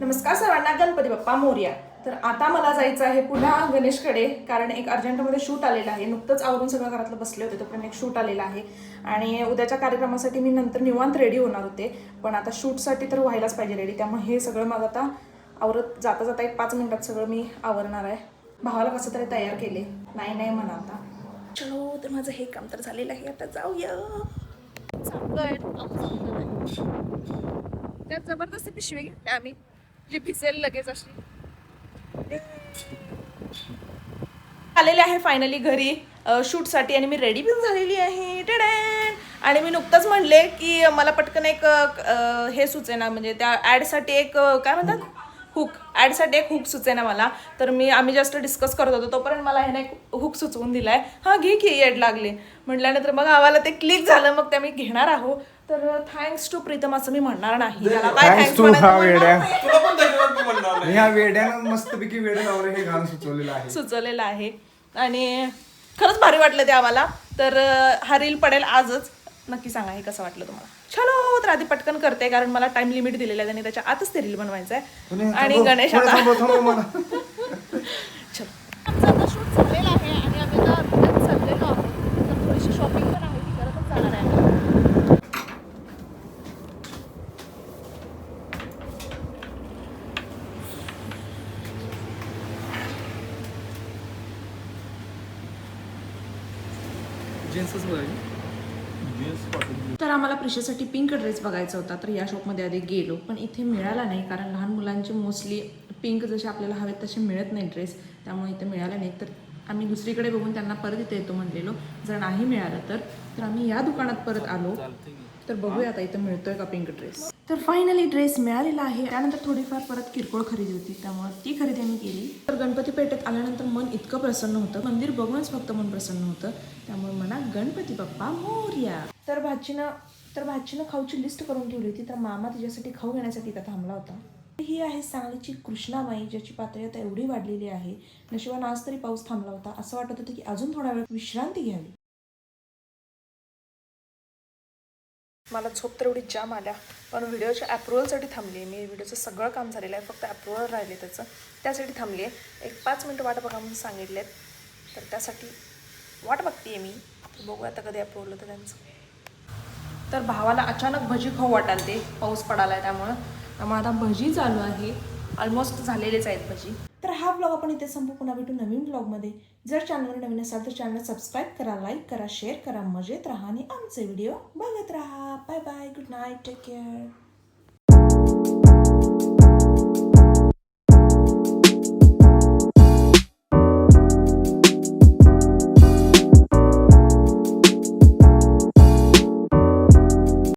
नमस्कार सर्वांना, गणपती बाप्पा मोरया. तर आता मला जायचं आहे पुन्हा गणेशकडे, कारण एक अर्जंटमध्ये शूट आलेलं आहे. नुकतंच आवरून सगळं घरातलं बसले होते, तोपर्यंत एक शूट आलेला आहे आणि उद्याच्या कार्यक्रमासाठी मी नंतर निवांत रेडी होणार होते, पण आता शूटसाठी तर व्हायलाच पाहिजे रेडी. त्यामुळे हे सगळं माझं आता आवरत जाता जाता एक 5 मिनिटात सगळं मी आवरणार आहे. भावाला कसं तरी तयार केले, नाही म्हणा आता. चलो, तर माझं हे काम तर झालेलं आहे, आता जाऊया. त्यात जबरदस्ती पिशवी घेतली आम्ही, जी भिसेल लगेच अशी. आलेले आहे फायनली घरी शूटसाठी आणि मी रेडी पण झालेली आहे. टेडॅन! आणि मी नुकतंच म्हणले की मला पटकन एक हे सुचेना, म्हणजे त्या ॲडसाठी एक काय म्हणतात, हुक. ॲडसाठी एक हुक सुचेना मला. तर आम्ही जस्ट डिस्कस करत होतो, तोपर्यंत मला ह्याने एक हुक सुचवून दिलाय. हा घे की, ॲड लागले म्हटल्यानंतर मग आम्हाला ते क्लिक झालं. मग ते मी घेणार आहोत. तर थँक्स टू प्रीतम असं मी म्हणणार नाही, त्याला काय थँक्स मस्तपैकी वेड्या लावलं हे गाणं सुचवलेलं आहे. आणि खरंच भारी वाटलं ते आम्हाला. तर हा रील पडेल आजच. नक्की सांगा हे कसं वाटलं तुम्हाला. चलो, तर आधी पटकन करते, कारण मला टाइम लिमिट दिलेला आहे आणि त्याच्या आतच ते रील बनवायचं आहे. आणि गणेश आता चलो, आमचा आता शूट झालेला आहे आणि आम्ही आता पुण्यात चाललेलो आहोत. तर थोडीशी शॉपिंग पण आहे, ती करतच जाणार आहे. तर आम्हाला प्रिशासाठी पिंक ड्रेस बघायचा होता, तर या शॉपमध्ये आधी गेलो, पण इथे मिळाला नाही, कारण लहान मुलांचे मोस्टली पिंक जसे आपल्याला हवेत तसे मिळत नाही ड्रेस, त्यामुळे इथे मिळाला नाही. तर आम्ही दुसरीकडे बघून त्यांना परत इथे येतो म्हणलेलो. जर नाही मिळालं तर आम्ही या दुकानात परत आलो. तर बघूया आता इथं मिळतोय का पिंक ड्रेस. तर फायनली ड्रेस मिळालेला आहे. त्यानंतर थोडीफार परत किरकोळ खरेदी होती, त्यामुळे ती खरेदी आम्ही केली. तर गणपती पेठेत आल्यानंतर मन इतकं प्रसन्न होतं, मंदिर बघूनच फक्त मन प्रसन्न होतं. त्यामुळे म्हणा गणपती बाप्पा मोरया. तर भाचीनं खाऊची लिस्ट करून ठेवली होती, तर मामा तिच्यासाठी खाऊ घेण्यासाठी इथं थांबला होता. ही आहे सांगलीची कृष्णाबाई, ज्याची पातळी आता एवढी वाढलेली आहे. नशिबानं आज तरी पाऊस थांबला होता. असं वाटत होतं की अजून थोडा वेळ विश्रांती घ्यावी. मला झोप तर एवढी जाम आल्या, पण व्हिडिओच्या अप्रुव्हलसाठी थांबली. मी व्हिडिओचं सगळं काम झालेलं आहे, फक्त अप्रुव्हल राहिले त्यासाठी थांबली आहे. एक 5 मिनटं वाट बघा म्हणून सांगितलेत, तर त्यासाठी वाट बघते मी. बघूया आता कधी अप्रुव्हल होतं त्यांचं. तर भावाला अचानक भजी खाऊ वाटालते, पाऊस पडाला आहे त्यामुळे आता भजी चालू आहे. ऑलमोस्ट झालेलेच आहेत भजी. तर हा ब्लॉग आपण इथे संपू. पुन्हा भेटू नवीन ब्लॉगमध्ये. जर चॅनलवर नवीन असाल तर चॅनल सबस्क्राईब करा, लाईक करा, शेअर करा, मजेत राहा आणि आमचे व्हिडिओ बघत राहा. Bye bye, good night, take care.